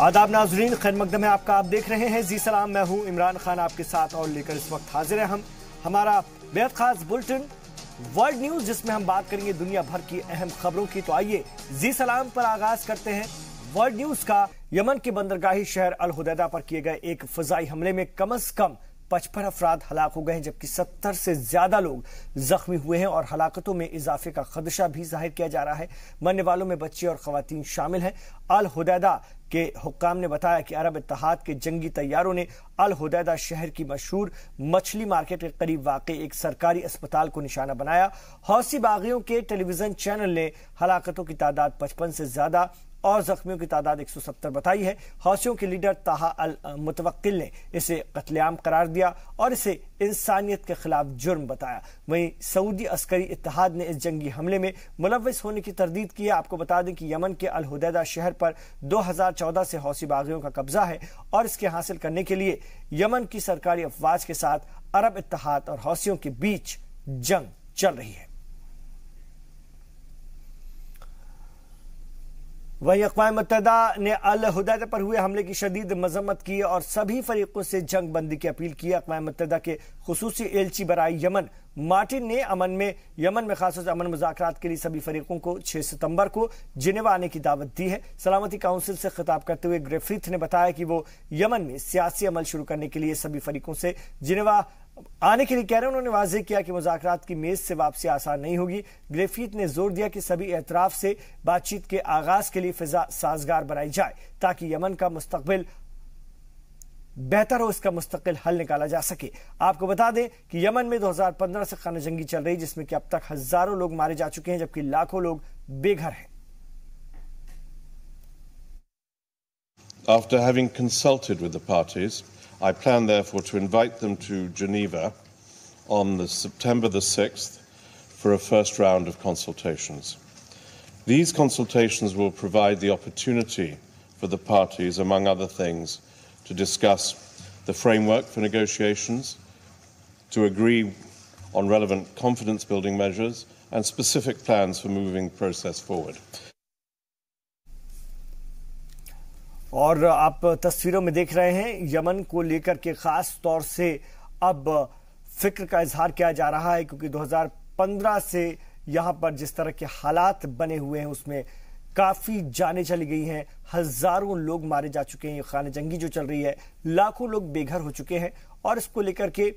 आदाब नाजरीन, खैर मकदम है आपका। आप देख रहे हैं जी सलाम। मैं हूं इमरान खान आपके साथ और लेकर इस वक्त हाजिर है हम हमारा बेहद खास बुलेटिन वर्ल्ड न्यूज, जिसमें हम बात करेंगे दुनिया भर की अहम खबरों की। तो आइए जी सलाम पर आगाज करते हैं वर्ल्ड न्यूज का। यमन के बंदरगाही शहर अल हुदैदा पर किए गए एक फजाई हमले में कम से कम 55 अफराद हलाक हो गए हैं, जबकि 70 से ज्यादा लोग जख्मी हुए हैं और हलाकतों में इजाफे का खदशा भी जाहिर किया जा रहा है। मरने वालों में बच्चे और खवातीन शामिल हैं। अल हुदैदा के हुक्काम ने बताया कि अरब इत्तेहाद के जंगी तैयारों ने अल हुदैदा शहर की मशहूर मछली मार्केट के करीब वाक़ एक सरकारी अस्पताल को निशाना बनाया। हौसी बागियों के टेलीविजन चैनल ने हलाकतों की तादाद 55 से ज्यादा और जख्मियों की तादाद 170 बताई है। हौसियों के लीडर ताहा अल मुतवक्किल ने इसे कत्लेआम करार दिया और इसे इंसानियत के खिलाफ जुर्म बताया। वहीं सऊदी अस्करी इत्तेहाद ने इस जंगी हमले में मुलव्वस होने की तरदीद की है। आपको बता दें कि यमन के अल हुदैदा शहर पर 2014 से हौसी बागियों का कब्जा है और इसके हासिल करने के लिए यमन की सरकारी अफवाज के साथ अरब इत्तेहाद और हौसियों के बीच जंग चल रही है। वहीं अक़वाम मुत्तहिदा ने अल हुदैदा पर हुए हमले की शदीद मजम्मत की और सभी फरीकों से जंग बंदी की अपील की। अक़वाम मुत्तहिदा के खुसूसी एलची बराई यमन मार्टिन ने यमन में खासतौर से अमन मुज़ाकरात के लिए सभी फरीकों को 6 सितंबर को जिनेवा आने की दावत दी है। सलामती काउंसिल से खिताब करते हुए ग्रिफिथ ने बताया कि वो यमन में सियासी अमल शुरू करने के लिए सभी फरीकों से जिनेवा आने के लिए कह रहे हैं। उन्होंने वाज़ेह किया कि मुज़ाकरात की मेज से वापसी आसान नहीं होगी। ग्रिफिथ ने जोर दिया कि सभी एतराफ से बातचीत के आगाज के लिए फिजा साजगार बनाई जाए ताकि यमन का मुस्तकबिल बेहतर हो, इसका मुस्तकिल हल निकाला जा सके। आपको बता दें कि यमन में 2015 से खाना जंगी चल रही, जिसमें कि अब तक हजारों लोग मारे जा चुके हैं, जबकि लाखों लोग बेघर हैं। After having consulted with the parties, I plan therefore to invite them to Geneva on September the 6th for a first round of consultations. These consultations will provide the opportunity for the parties, among other things, to discuss the framework for negotiations, to agree on relevant confidence-building measures and specific plans for moving the process forward. और आप तस्वीरों में देख रहे हैं Yemen को लेकर के खास तौर से अब फिक्र का इजहार किया जा रहा है, क्योंकि 2015 से यहां पर जिस तरह के हालात बने हुए हैं उसमें काफी जानें चली गई हैं, हजारों लोग मारे जा चुके हैं। ये खाना जंगी जो चल रही है, लाखों लोग बेघर हो चुके हैं और इसको लेकर के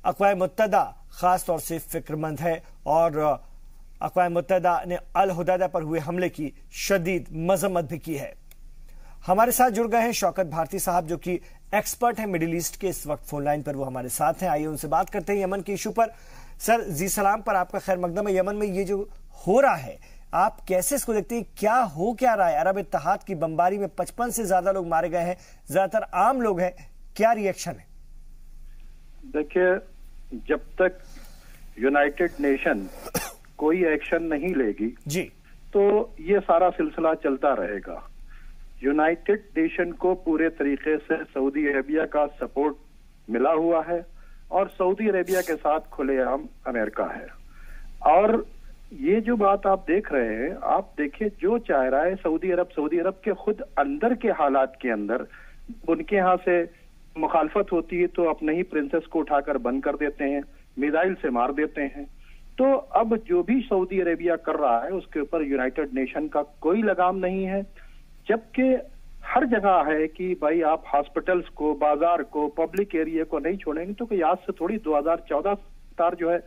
अक़वाम मुत्तहिदा खास तौर से फिक्रमंद है और अक़वाम मुत्तहिदा ने अल हुदैदा पर हुए हमले की शदीद मजम्मत भी की है। हमारे साथ जुड़ गए हैं शौकत भारती साहब, जो कि एक्सपर्ट हैं मिडिल ईस्ट के। इस वक्त फोन लाइन पर वो हमारे साथ हैं। आइए उनसे बात करते हैं यमन के इशू पर। सर जी सलाम पर आपका खैर मकदम है। यमन में ये जो हो रहा है, आप कैसे इसको देखते हैं? क्या रहा है? अरब इत्तेहाद की बमबारी में 55 से ज्यादा लोग मारे गए हैं, ज्यादातर आम लोग हैं। क्या रिएक्शन है? देखिए, जब तक यूनाइटेड नेशन कोई एक्शन नहीं लेगी जी, तो ये सारा सिलसिला चलता रहेगा। यूनाइटेड नेशन को पूरे तरीके से सऊदी अरेबिया का सपोर्ट मिला हुआ है और सऊदी अरेबिया के साथ खुलेआम अमेरिका है। और ये जो बात आप देख रहे हैं, आप देखिए जो चाह रहा है सऊदी अरब के खुद अंदर के हालात के अंदर उनके यहाँ से मुखालफत होती है तो अपने ही प्रिंसेस को उठाकर बंद कर देते हैं, मिसाइल से मार देते हैं। तो अब जो भी सऊदी अरेबिया कर रहा है उसके ऊपर यूनाइटेड नेशन का कोई लगाम नहीं है, जबकि हर जगह है कि भाई आप हॉस्पिटल्स को, बाजार को, पब्लिक एरिया को नहीं छोड़ेंगे तो कोई आज से थोड़ी 2014 जो है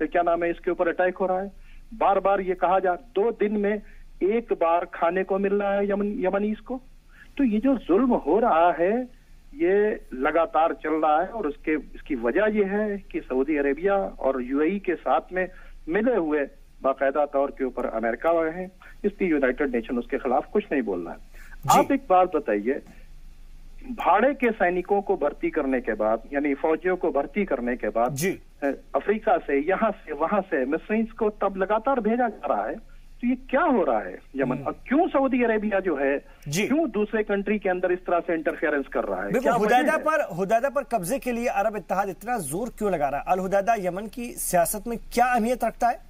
क्या नाम है इसके ऊपर अटैक हो रहा है। बार बार ये कहा जा 2 दिन में एक बार खाने को मिल रहा है यमनीज को। तो ये जो जुल्म हो रहा है ये लगातार चल रहा है और इसकी वजह ये है कि सऊदी अरेबिया और यूएई के साथ में मिले हुए बाकायदा तौर के ऊपर अमेरिका है, इसलिए यूनाइटेड नेशन उसके खिलाफ कुछ नहीं बोल रहा है। आप एक बात बताइए, भाड़े के सैनिकों को भर्ती करने के बाद, यानी फौजियों को भर्ती करने के बाद जी, अफ्रीका से, यहाँ से, वहां से मिस्रीज को तब लगातार भेजा जा रहा है। तो ये क्या हो रहा है यमन? और क्यों सऊदी अरेबिया जो है क्यों दूसरे कंट्री के अंदर इस तरह से इंटरफेरेंस कर रहा है? क्या हुदैदा पर कब्जे के लिए अरब इत्तेहाद इतना जोर क्यों लगा रहा है? अल हुदैदा यमन की सियासत में क्या अहमियत रखता है?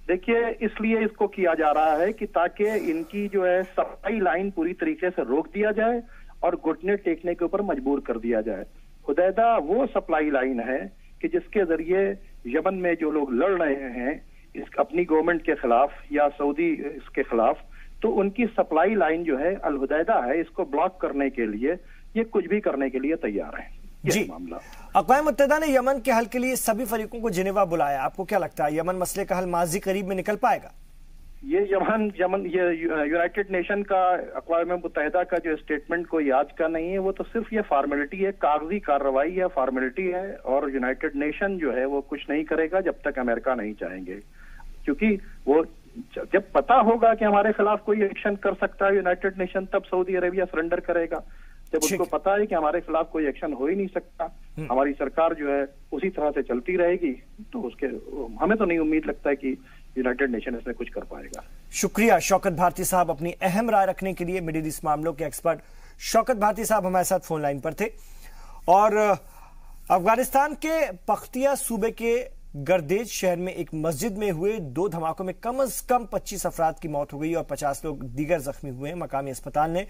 देखिए, इसलिए इसको किया जा रहा है कि ताकि इनकी जो है सप्लाई लाइन पूरी तरीके से रोक दिया जाए और घुटने टेकने के ऊपर मजबूर कर दिया जाए। हुदैदा वो सप्लाई लाइन है कि जिसके जरिए यमन में जो लोग लड़ रहे हैं इस अपनी गवर्नमेंट के खिलाफ या सऊदी इसके खिलाफ, तो उनकी सप्लाई लाइन जो है अल हुदैदा है, इसको ब्लॉक करने के लिए ये कुछ भी करने के लिए तैयार है। जी, मामला अक़वाम मुत्तहिदा ने यमन के हल के लिए सभी फरीकों को जिनेवा बुलाया। आपको क्या लगता है यमन मसले का हल माजी करीब में निकल पाएगा? ये ये यूनाइटेड नेशन का अक़वाम मुत्तहिदा का जो स्टेटमेंट कोई आज का नहीं है, वो तो सिर्फ ये फॉर्मेलिटी है, कागजी कार्रवाई है, फॉर्मेलिटी है। और यूनाइटेड नेशन जो है वो कुछ नहीं करेगा जब तक अमेरिका नहीं चाहेंगे, क्योंकि वो जब पता होगा कि हमारे खिलाफ कोई एक्शन कर सकता है यूनाइटेड नेशन, तब सऊदी अरेबिया सरेंडर करेगा। जब उसको पता है कि हमारे खिलाफ कोई एक्शन हो ही नहीं सकता, हमारी सरकार जो है उसी तरह से चलती रहेगी, तो उसके हमें तो नहीं उम्मीद लगता है कि यूनाइटेड नेशन इसमें कुछ कर पाएगा। शुक्रिया शौकत भारती साहब, अपनी अहम राय रखने के लिए। मिडिल ईस्ट मामलों के एक्सपर्ट शौकत भारती साहब हमारे साथ फोन लाइन पर थे। और अफगानिस्तान के पख्तिया सूबे के गर्देज शहर में एक मस्जिद में हुए 2 धमाकों में कम से कम 25 अफराद की मौत हो गई और 50 लोग दीगर जख्मी हुए हैं। मकामी अस्पताल ने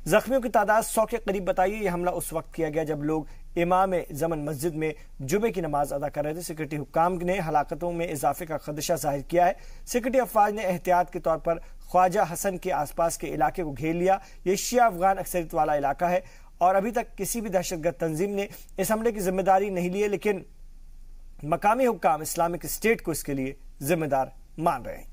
जख्मियों की तादाद 100 के करीब बताई है। यह हमला उस वक्त किया गया जब लोग इमाम जमन मस्जिद में जुमे की नमाज अदा कर रहे थे। सिक्योरिटी हुक्काम ने हलाकतों में इजाफे का खदशा जाहिर किया है। सिक्योरिटी अफवाज ने एहतियात के तौर पर ख्वाजा हसन के आसपास के इलाके को घेर लिया। यह शिया अफगान अक्सरियत वाला इलाका है और अभी तक किसी भी दहशतगर्द तंजीम ने इस हमले की जिम्मेदारी नहीं ली है, लेकिन मकामी हुक्काम इस्लामिक स्टेट को इसके लिए जिम्मेदार मान रहे हैं।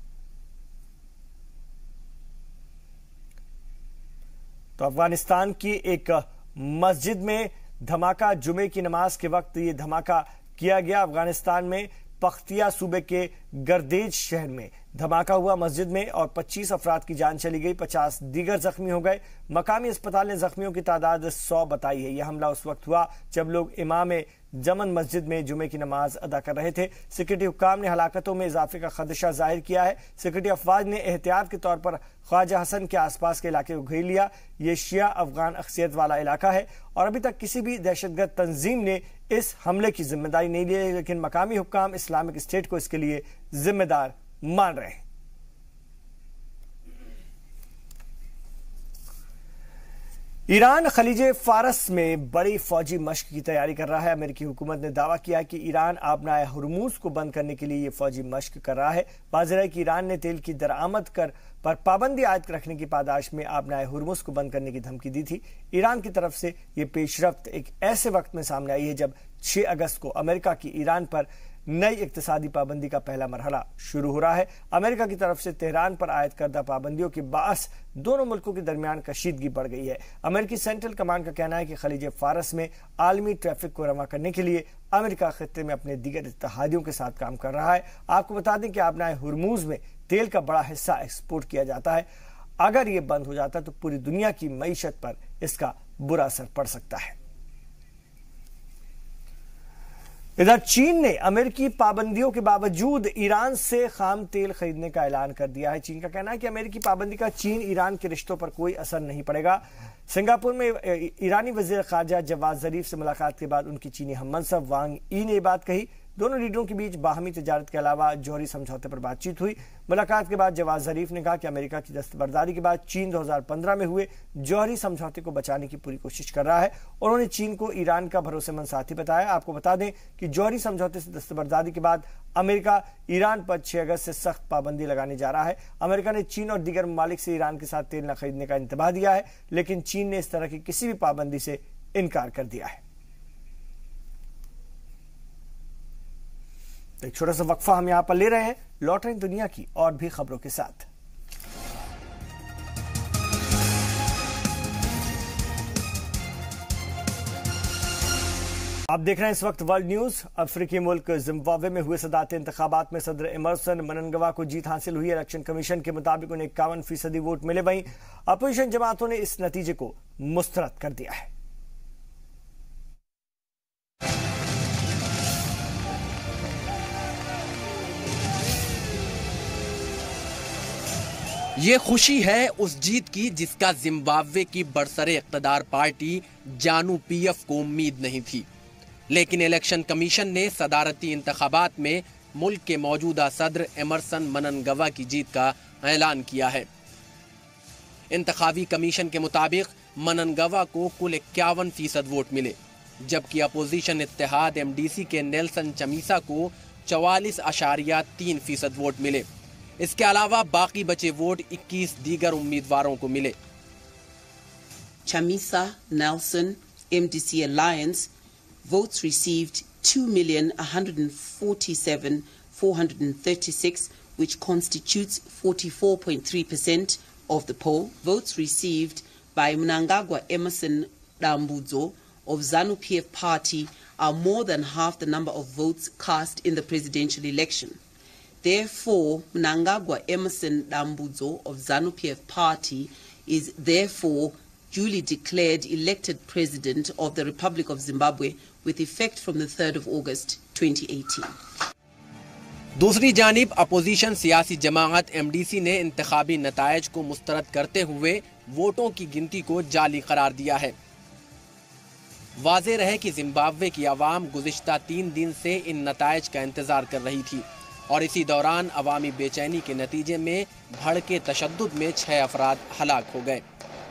तो अफगानिस्तान की एक मस्जिद में धमाका, जुमे की नमाज के वक्त ये धमाका किया गया। अफगानिस्तान में पख्तिया सूबे के गर्देज शहर में धमाका हुआ मस्जिद में और 25 अफराद की जान चली गई, 50 दीगर जख्मी हो गए। मकामी अस्पताल ने जख्मियों की तादाद 100 बताई है। यह हमला उस वक्त हुआ जब लोग इमाम जमन मस्जिद में जुमे की नमाज अदा कर रहे थे। सिक्योरिटी हुक्काम ने हलाकतों में इजाफे का खदशा जाहिर किया है। सिक्योरिटी अफवाज ने एहतियात के तौर पर ख्वाजा हसन के आसपास के इलाके को घेर लिया। यह शिया अफगान अक्सरियत वाला इलाका है और अभी तक किसी भी दहशतगर्द तंजीम ने इस हमले की जिम्मेदारी नहीं ली है, लेकिन मकामी हुक्काम इस्लामिक स्टेट को इसके लिए जिम्मेदार मान रहे हैं। ईरान खलीज फारस में बड़ी फौजी मश्क की तैयारी कर रहा है। अमेरिकी हुकूमत ने दावा किया कि ईरान आबनाए हुर्मुज को बंद करने के लिए यह फौजी मश्क कर रहा है। वाज़ेह है कि ईरान ने तेल की दरामद पर पाबंदी आयद रखने की पादाश में आबनाए हुर्मुज को बंद करने की धमकी दी थी। ईरान की तरफ से यह पेशरफ्त एक ऐसे वक्त में सामने आई है जब 6 अगस्त को अमेरिका की ईरान पर नई इक्तिसादी पाबंदी का पहला मरहला शुरू हो रहा है। अमेरिका की तरफ से तेहरान पर आयद करदा पाबंदियों के बास दोनों मुल्कों के दरमियान कशीदगी बढ़ गई है। अमेरिकी सेंट्रल कमांड का कहना है कि खलीज फारस में आलमी ट्रैफिक को रवा करने के लिए अमेरिका खित्ते में अपने दीगर इत्तेहादियों के साथ काम कर रहा है। आपको बता दें कि आबनाए हुर्मुज में तेल का बड़ा हिस्सा एक्सपोर्ट किया जाता है। अगर ये बंद हो जाता तो पूरी दुनिया की मईशत पर इसका बुरा असर पड़ सकता है। इधर चीन ने अमेरिकी पाबंदियों के बावजूद ईरान से खाम तेल खरीदने का ऐलान कर दिया है। चीन का कहना है कि अमेरिकी पाबंदी का चीन ईरान के रिश्तों पर कोई असर नहीं पड़ेगा। सिंगापुर में ईरानी वजीर खारजा जवाद जरीफ से मुलाकात के बाद उनकी चीनी हममनसब वांग ई ने बात कही। दोनों लीडरों के बीच बाहमी तजारत के अलावा जौहरी समझौते पर बातचीत हुई। मुलाकात के बाद जवाद जरीफ ने कहा कि अमेरिका की दस्तबरदारी के बाद चीन 2015 में हुए जौहरी समझौते को बचाने की पूरी कोशिश कर रहा है। उन्होंने चीन को ईरान का भरोसेमंद साथी बताया। आपको बता दें कि जौहरी समझौते से दस्तबरदारी के बाद अमेरिका ईरान पर 6 अगस्त से सख्त पाबंदी लगाने जा रहा है। अमेरिका ने चीन और दीगर ममालिक से ईरान के साथ तेल न खरीदने का इंतबाह दिया है, लेकिन चीन ने इस तरह की किसी भी पाबंदी से इनकार कर दिया है। एक छोटा सा वक्फा हम यहां पर ले रहे हैं, लौट रहे हैं दुनिया की और भी खबरों के साथ। आप देख रहे हैं इस वक्त वर्ल्ड न्यूज। अफ्रीकी मुल्क जिम्बाब्वे में हुए सदारती इंतखाबात में सदर एमरसन मनंगवा को जीत हासिल हुई। इलेक्शन कमीशन के मुताबिक उन्हें 51% वोट मिले। वहीं अपोजिशन जमातों ने इस नतीजे को मुस्तरद कर दिया है। ये खुशी है उस जीत की जिसका जिम्बाब्वे की बरसरे इक़्तिदार पार्टी जानू पीएफ को उम्मीद नहीं थी, लेकिन इलेक्शन कमीशन ने सदारती इंतखाबात में मुल्क के मौजूदा सदर एमरसन मननगवा की जीत का ऐलान किया है। इंतखाबी कमीशन के मुताबिक मननगवा को कुल 51% वोट मिले, जबकि अपोजिशन इत्तेहाद एमडीसी के नेल्सन चमीसा को 44.3% वोट मिले। इसके अलावा बाकी बचे वोट 21 दीगर उम्मीदवारों को मिले। Chamisa Nelson MDC Alliance votes received 2,147,436, which constitutes 44.3% of the poll. Votes received by Mnangagwa Emerson Dambudzo of ZANU-PF party are more than half the number of votes cast in the presidential election. Therefore, Mnangagwa Emerson Dambudzo of ZANU-PF party is therefore duly declared elected President of the Republic of Zimbabwe with effect from the 3rd of August 2018. दूसरी जानिब opposition सियासी जमाअत MDC ने इंतखाबी नतायज को मुस्तरद करते हुए वोटों की गिनती को जाली करार दिया है। वाज़ेह रहे कि जिम्बाब्वे की आवाम गुज़िश्ता 3 दिन से इन नतायज का इंतजार कर रही थी और इसी दौरान अवामी बेचैनी के नतीजे में भड़के तशद्दुद में 6 अफराद हलाक हो गए,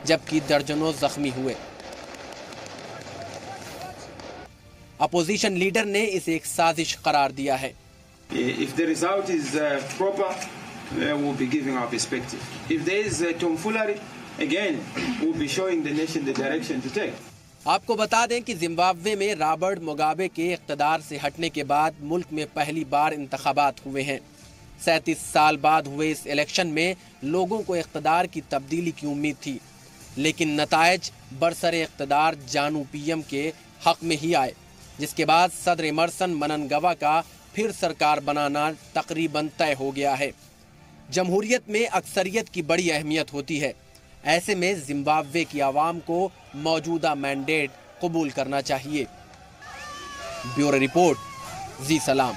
जबकि दर्जनों जख्मी हुए। अपोजिशन लीडर ने इसे एक साजिश करार दिया है। If the result is proper, we'll be giving our perspective. If there is tomfoolery, again, we'll be showing the nation the direction to take. आपको बता दें कि जिम्बाब्वे में रॉबर्ट मुगाबे के इख्तिदार से हटने के बाद मुल्क में पहली बार इंतखाबात हुए हैं। 37 साल बाद हुए इस इलेक्शन में लोगों को इख्तिदार की तब्दीली की उम्मीद थी, लेकिन नतायज बरसरे इख्तिदार जानू पीएम के हक में ही आए, जिसके बाद सदर एमरसन मननगवा का फिर सरकार बनाना तकरीबन तय हो गया है। जमहूरियत में अक्सरियत की बड़ी अहमियत होती है। ऐसे में जिम्बाब्वे की आवाम को मौजूदा मैंडेट कबूल करना चाहिए। ब्यूरो रिपोर्ट, जी सलाम।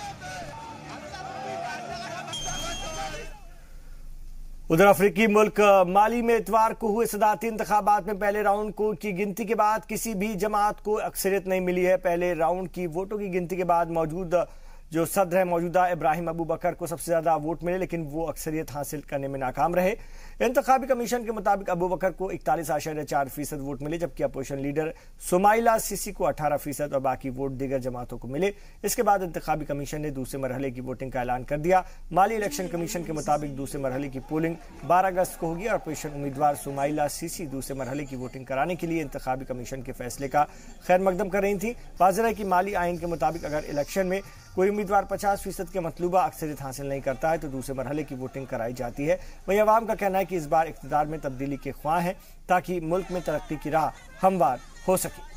उधर अफ्रीकी मुल्क माली में इतवार को हुए सदारती इंतखाबात में पहले राउंड की गिनती के बाद किसी भी जमात को अक्सरियत नहीं मिली है। पहले राउंड की वोटों की गिनती के बाद मौजूद जो सदर है मौजूदा इब्राहिम अबू बकर को सबसे ज्यादा वोट मिले, लेकिन वो अक्सरियत हासिल करने में नाकाम रहे। इंतखाबी कमीशन के मुताबिक अबू बकर को 41.4% वोट मिले, जबकि अपोजिशन लीडर सुमाइला सीसी को 18% और बाकी वोट दीगर जमातों को मिले। इसके बाद इंतखाबी कमीशन ने दूसरे मरहले की वोटिंग का ऐलान कर दिया। माली इलेक्शन कमीशन के मुताबिक दूसरे मरहले की पोलिंग 12 अगस्त को होगी और अपोजिशन उम्मीदवार सुमाइला सीसी दूसरे मरहले की वोटिंग कराने के लिए इंतखाबी कमीशन के फैसले का खैर मकदम कर रही थी। वाज़ेह है कि माली आइन के मुताबिक अगर इलेक्शन में कोई उम्मीदवार 50% के मतलूबा अक्सरियत हासिल नहीं करता है तो दूसरे मरहले की वोटिंग कराई जाती है। वहीं अवाम का कहना है कि इस बार इक़्तिदार में तब्दीली के ख्वाह हैं ताकि मुल्क में तरक्की की राह हमवार हो सके।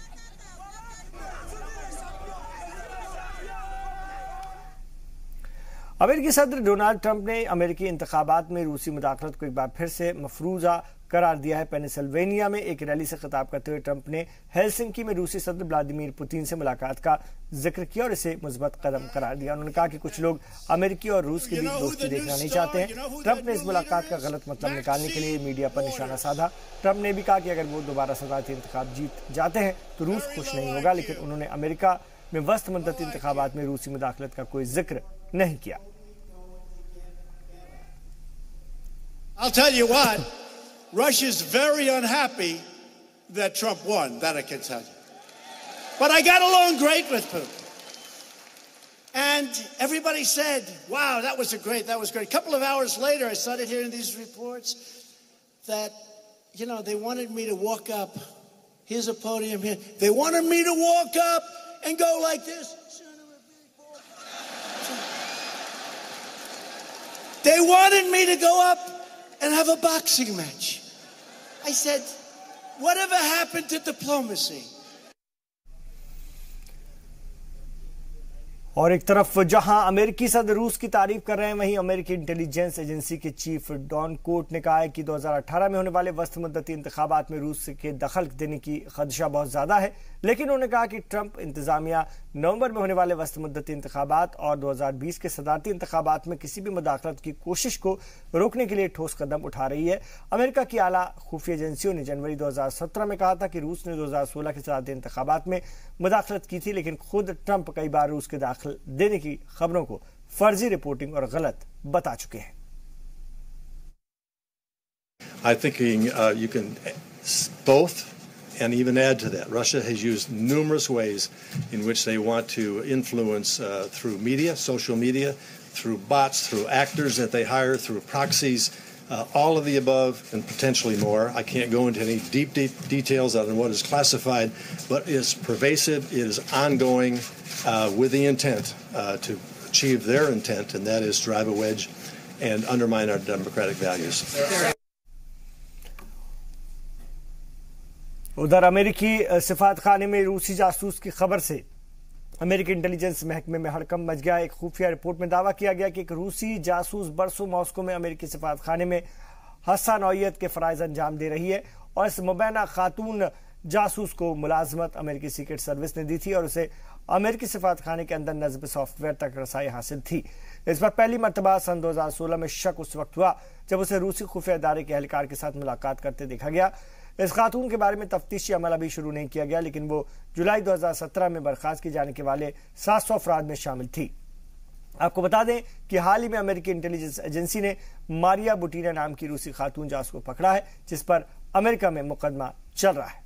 अमेरिकी सदर डोनाल्ड ट्रंप ने अमेरिकी इंतखाबात में रूसी मुदाखलत को एक बार फिर से मफरूजा करार दिया है। पेनिसिल्वेनिया में एक रैली से खिताब करते हुए ट्रंप ने हेलसिंकी में रूसी सदर व्लादिमीर पुतिन से मुलाकात का जिक्र किया और इसे मुस्बत कदम करार दिया। उन्होंने कहा कि कुछ लोग अमेरिकी और रूस के बीच दोस्ती देखना नहीं चाहते हैं। ट्रंप ने इस मुलाकात का गलत मतलब निकालने के लिए मीडिया पर निशाना साधा। ट्रंप ने भी कहा कि अगर वो दोबारा सदारती इंतखाब जीत जाते हैं तो रूस खुश नहीं होगा, लेकिन उन्होंने अमेरिका में वस्त मुद्दती इंतखाबात में रूसी मुदाखलत का कोई जिक्र नहीं किया। I'll tell you what, Russia's very unhappy that Trump won, that I can tell you. But I got along great with Putin. And everybody said, wow, that was great. A couple of hours later, I started hearing these reports that, you know, they wanted me to walk up. Here's a podium here. They wanted me to walk up and go like this. They wanted me to go up and have a boxing match. I said, whatever happened to diplomacy? और एक तरफ जहां अमेरिकी सदर रूस की तारीफ कर रहे हैं, वहीं अमेरिकी इंटेलिजेंस एजेंसी के चीफ डॉन कोट ने कहा है कि 2018 में होने वाले वस्त मुद्दती इंतखाबात में रूस के दखल देने की खदशा बहुत ज्यादा है। लेकिन उन्होंने कहा कि ट्रंप इंतजामिया नवंबर में होने वाले वस्त मुद्दती इंतखाबात और 2020 के सदारती इंतखाबात में किसी भी मुदाखलत की कोशिश को रोकने के लिए ठोस कदम उठा रही है। अमेरिका की आला खुफिया एजेंसियों ने जनवरी 2017 में कहा था कि रूस ने 2016 के सदारती इंतखाबात में मुदाखलत की थी, लेकिन खुद ट्रंप कई बार रूस के दाखिल देने की खबरों को फर्जी रिपोर्टिंग और गलत बता चुके हैं। I think you can both and even add to that. Russia has used numerous ways in which they want to influence through media, social media, through bots, through actors that they hire, through proxies, all of the above and potentially more. I can't go into any deep details on what is classified, but it's pervasive, it is ongoing with the intent to achieve their intent, and that is drive a wedge and undermine our democratic values. उधर अमेरिकी सिफारत खाने में रूसी जासूस की खबर से अमेरिकी इंटेलिजेंस महकमे में हड़कंप मच गया। एक खुफिया रिपोर्ट में दावा किया गया कि एक रूसी जासूस बरसों मॉस्को में अमेरिकी सिफारत खाने में हस्सा नौयत के फराइज अंजाम दे रही है और इस मुबैना खातून जासूस को मुलाजमत अमेरिकी सीक्रेट सर्विस ने दी थी और उसे अमेरिकी सिफारत खाने के अंदर नस्ब सॉफ्टवेयर तक रसाई हासिल थी। इस पर पहली मरतबा सन 2016 में शक उस वक्त हुआ जब उसे रूसी खुफिया इदारे के एहलकार के साथ मुलाकात करते देखा गया। इस खातून के बारे में तफ्तीशी अमल अभी शुरू नहीं किया गया, लेकिन वो जुलाई 2017 में बर्खास्त किए जाने के वाले 700 अफराद में शामिल थी। आपको बता दें कि हाल ही में अमेरिकी इंटेलिजेंस एजेंसी ने मारिया बुटीना नाम की रूसी खातून जासूस को पकड़ा है, जिस पर अमेरिका में मुकदमा चल रहा है।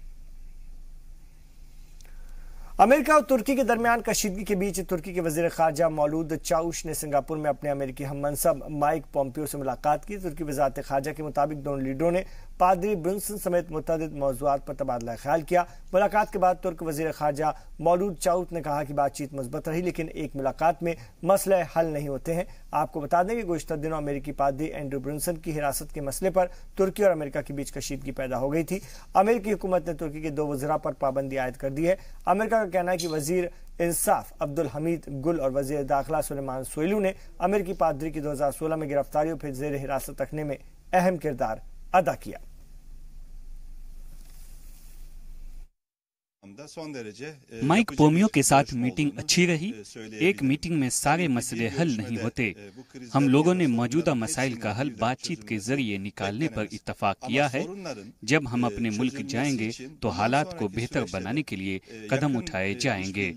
अमेरिका और तुर्की के दरमियान कशीदगी के बीच तुर्की के वजीर खारजा मौलूद चाउश ने सिंगापुर में अपने अमेरिकी हममनसब माइक पोम्पियो से मुलाकात की। तुर्की वजारत खारजा के मुताबिक दोनों लीडरों ने पादरी ब्रुंसन समेत मुतअद्दिद मौज़ूआत पर तबादला ख्याल किया। मुलाकात के बाद तुर्क वजीर खारजा मौलूद चाउश ने कहा कि बातचीत मुस्बत रही, लेकिन एक मुलाकात में मसले हल नहीं होते हैं। आपको बता दें कि गुज़िश्ता दिनों अमेरिकी पादरी एंड्रू ब्रुंसन की हिरासत के मसले पर तुर्की और अमेरिका के बीच कशीदगी पैदा हो गई थी। अमेरिकी हुकूमत ने तुर्की के 2 वज़रा पर पाबंदी आयद कर दी है। अमेरिका का कहना है कि वजीर इंसाफ अब्दुल हमीद गुल और वजीर दाखिला सुलेमान सोइलू ने अमेरिकी पादरी की 2016 में गिरफ्तारी और फिर जेर हिरासत रखने में अहम किरदार अदा किया। माइक पोम्पियो के साथ मीटिंग अच्छी रही। एक मीटिंग में सारे मसले हल नहीं होते। हम लोगों ने मौजूदा मसाइल का हल बातचीत के जरिए निकालने पर इत्तफाक किया है। जब हम अपने मुल्क जाएंगे तो हालात को बेहतर बनाने के लिए कदम उठाए जाएंगे।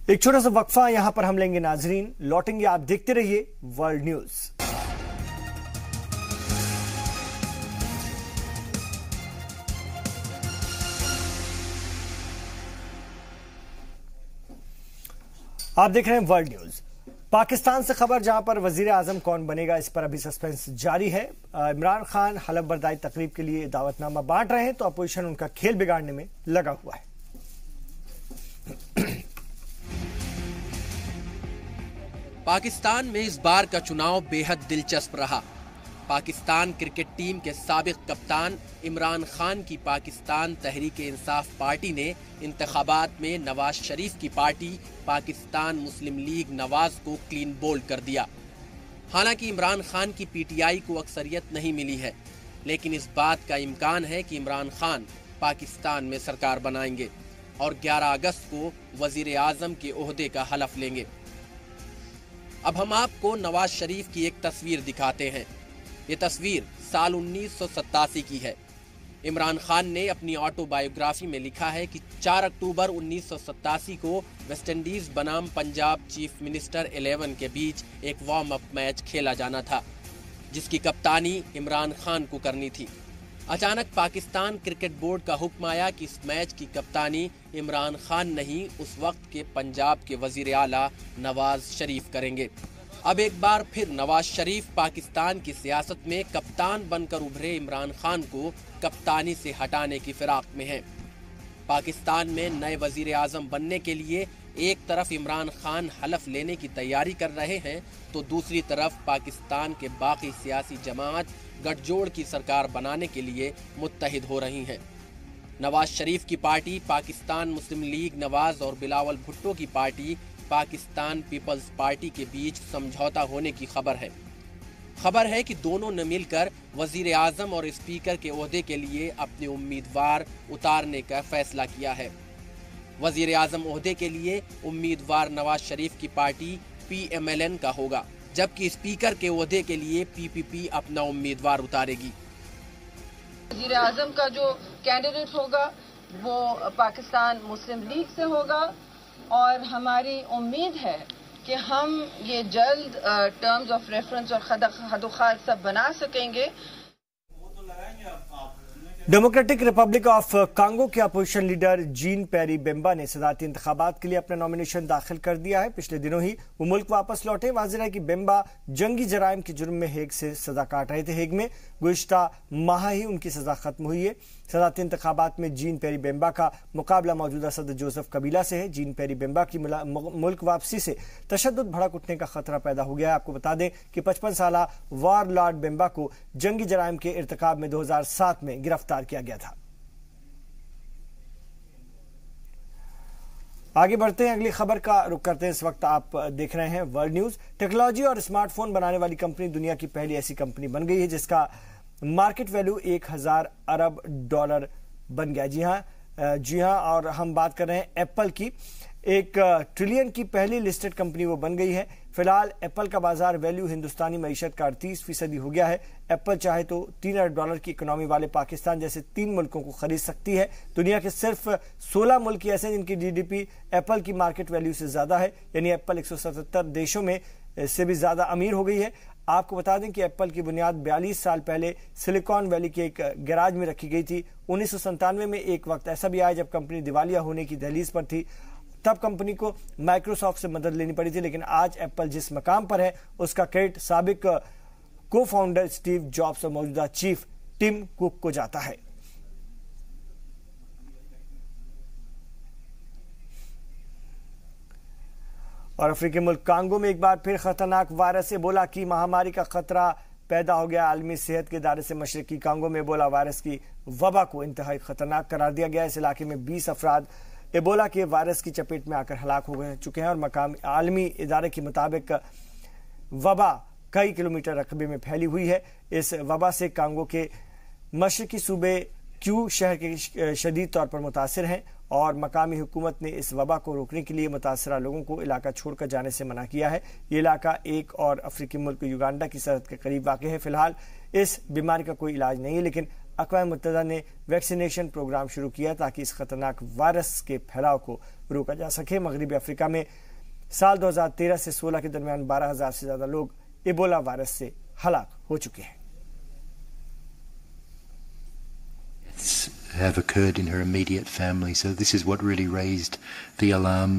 एक छोटा सा वक्फा यहां पर हम लेंगे नाजरीन, लौटेंगे। आप देखते रहिए वर्ल्ड न्यूज। आप देख रहे हैं वर्ल्ड न्यूज। पाकिस्तान से खबर, जहां पर वजीर आजम कौन बनेगा इस पर अभी सस्पेंस जारी है। इमरान खान हलफ बर्दाई तकरीब के लिए दावतनामा बांट रहे हैं तो अपोजिशन उनका खेल बिगाड़ने में लगा हुआ है। पाकिस्तान में इस बार का चुनाव बेहद दिलचस्प रहा। पाकिस्तान क्रिकेट टीम के साबिक कप्तान इमरान खान की पाकिस्तान तहरीक इंसाफ पार्टी ने इंतखाबात में नवाज शरीफ की पार्टी पाकिस्तान मुस्लिम लीग नवाज को क्लीन बोल्ड कर दिया। हालांकि इमरान खान की पीटीआई को अक्सरियत नहीं मिली है, लेकिन इस बात का इम्कान है कि इमरान खान पाकिस्तान में सरकार बनाएंगे और 11 अगस्त को वजीर आजम के ओहदे का हलफ लेंगे। अब हम आपको नवाज शरीफ की एक तस्वीर दिखाते हैं। ये तस्वीर साल 1987 की है। इमरान खान ने अपनी ऑटोबायोग्राफी में लिखा है कि 4 अक्टूबर 1987 को वेस्टइंडीज बनाम पंजाब चीफ मिनिस्टर 11 के बीच एक वार्म अप मैच खेला जाना था, जिसकी कप्तानी इमरान खान को करनी थी। अचानक पाकिस्तान क्रिकेट बोर्ड का हुक्म आया कि इस मैच की कप्तानी इमरान खान नहीं, उस वक्त के पंजाब के वजीर आला नवाज शरीफ करेंगे। अब एक बार फिर नवाज शरीफ पाकिस्तान की सियासत में कप्तान बनकर उभरे इमरान खान को कप्तानी से हटाने की फिराक में हैं। पाकिस्तान में नए वजीर आजम बनने के लिए एक तरफ इमरान खान हलफ लेने की तैयारी कर रहे हैं तो दूसरी तरफ पाकिस्तान के बाकी सियासी जमात गठजोड़ की सरकार बनाने के लिए मुत्तहिद हो रही हैं। नवाज शरीफ की पार्टी पाकिस्तान मुस्लिम लीग नवाज और बिलावल भुट्टो की पार्टी पाकिस्तान पीपल्स पार्टी के बीच समझौता होने की खबर है कि दोनों ने मिलकर वजीर आजम और स्पीकर के ओहदे के लिए अपने उम्मीदवार उतारने का फैसला किया है। वजीर आजम ओहदे के लिए उम्मीदवार नवाज शरीफ की पार्टी PMLN का होगा, जबकि स्पीकर के ओहदे के लिए PPP अपना उम्मीदवार उतारेगी। वजीर आजम का जो कैंडिडेट होगा वो पाकिस्तान मुस्लिम लीग से होगा और हमारी उम्मीद है कि हम ये जल्द टर्म्स ऑफ रेफरेंस और खदोखाल सब बना सकेंगे। डेमोक्रेटिक रिपब्लिक ऑफ कांगो के अपोजिशन लीडर जीन पेरी बेम्बा ने सदारती इंतखाबात के लिए अपना नॉमिनेशन दाखिल कर दिया है। पिछले दिनों ही वो मुल्क वापस लौटे। वाज़ेह है कि बेम्बा जंगी जराइम के जुर्म में हेग से सजा काट रहे थे। हेग में गुज़िश्ता माह ही उनकी सजा खत्म हुई है। सदारती इंतखाबात में जीन पेरी बेम्बा का मुकाबला मौजूदा सदर जोसेफ कबीला से है। जीन पेरी बेम्बा की मुल्क वापसी से तशद्दुद भड़क उठने का खतरा पैदा हो गया है। आपको बता दें कि 55 साला वार लॉर्ड बेम्बा को जंगी जराइम के इर्तिकाब में 2007 में गिरफ्तार किया गया था। आगे बढ़ते हैं, अगली खबर का रुख करते हैं। इस वक्त आप देख रहे हैं वर्ल्ड न्यूज। टेक्नोलॉजी और स्मार्टफोन बनाने वाली कंपनी दुनिया की पहली ऐसी कंपनी बन गई है जिसका मार्केट वैल्यू 1000 अरब डॉलर बन गया। जी हां, और हम बात कर रहे हैं एप्पल की। 1 ट्रिलियन की पहली लिस्टेड कंपनी वो बन गई है। फिलहाल एप्पल का बाजार वैल्यू हिंदुस्तानी मईशत का 38% हो गया है। एप्पल चाहे तो 3 अरब डॉलर की इकोनॉमी वाले पाकिस्तान जैसे 3 मुल्कों को खरीद सकती है। दुनिया के सिर्फ 16 मुल्क ऐसे हैं जिनकी जीडीपी एप्पल की मार्केट वैल्यू से ज्यादा है, यानी एप्पल 177 देशों में से भी ज्यादा अमीर हो गई है। आपको बता दें कि एप्पल की बुनियाद 42 साल पहले सिलिकॉन वैली के एक गैराज में रखी गई थी। 1997 में एक वक्त ऐसा भी आया जब कंपनी दिवालिया होने की दहलीज पर थी। तब कंपनी को माइक्रोसॉफ्ट से मदद लेनी पड़ी थी, लेकिन आज एप्पल जिस मकाम पर है उसका क्रेडिट साबिक को फाउंडर स्टीव जॉब्स और मौजूदा चीफ टिम कुक को जाता है। और अफ्रीकी मुल्क कांगो में एक बार फिर खतरनाक वायरस एबोला की महामारी का खतरा पैदा हो गया। आलमी सेहत के इदारे से मशरकी कांगो में एबोला वायरस की वबा को इंतहाई खतरनाक करार दिया गया। इस इलाके में 20 अफराद एबोला के वायरस की चपेट में आकर हलाक हो चुके हैं और मकामी आलमी इदारे के मुताबिक वबा कई किलोमीटर रकबे में फैली हुई है। इस वबा से कांगो के मशरकी सूबे क्यू शहर के शदीद तौर पर मुतासिर हैं और मकामी हुकूमत ने इस वबा को रोकने के लिए मुतासरा लोगों को इलाका छोड़कर जाने से मना किया है। ये इलाका एक और अफ्रीकी मुल्क युगांडा की सरहद के करीब वाक़ है। फिलहाल इस बीमारी का कोई इलाज नहीं है, लेकिन अक़वाम मुत्तहिदा ने वैक्सीनेशन प्रोग्राम शुरू किया ताकि इस खतरनाक वायरस के फैलाव को रोका जा सके। मगरबी अफ्रीका में साल 2013 से 16 के दरमियान 12,000 से ज्यादा लोग एबोला वायरस से हलाक हो चुके हैं। Have occurred in her immediate family. So this is what really raised the alarm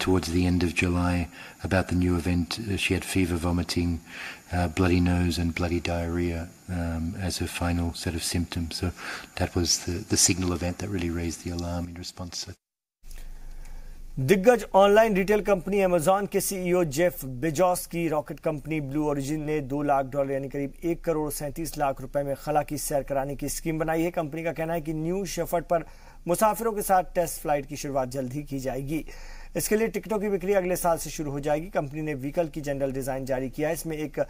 towards the end of July about the new event. She had fever, vomiting, bloody nose and bloody diarrhea as her final set of symptoms. So that was the signal event that really raised the alarm in response. दिग्गज online retail company Amazon के CEO Jeff Bezos की rocket company blue origin ने $2 लाख यानी करीब 1 करोड़ 37 लाख रुपए में खला की सैर कराने की स्कीम बनाई है। कंपनी का कहना है कि न्यू शेफर्ड पर मुसाफिरों के साथ टेस्ट फ्लाइट की शुरुआत जल्द ही की जाएगी। इसके लिए टिकटों की बिक्री अगले साल से शुरू हो जाएगी। कंपनी ने व्हीकल की जनरल डिजाइन जारी किया है। इसमें एक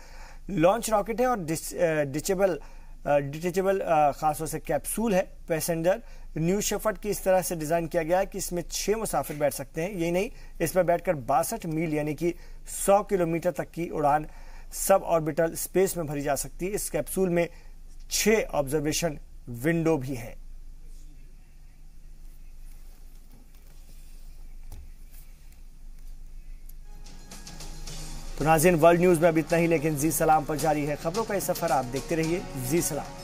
लॉन्च रॉकेट है और डिटेचेबल खासतौर से कैप्सूल है। पैसेंजर न्यू शेफर्ड की इस तरह से डिजाइन किया गया है कि इसमें 6 मुसाफिर बैठ सकते हैं। यही नहीं, इस पर बैठकर 62 मील यानी कि 100 किलोमीटर तक की उड़ान सब ऑर्बिटल स्पेस में भरी जा सकती है। इस कैप्सूल में 6 ऑब्जर्वेशन विंडो भी है। तो नाज़रीन, वर्ल्ड न्यूज में अब इतना ही, लेकिन जी सलाम पर जारी है खबरों का ये सफर। आप देखते रहिए जी सलाम।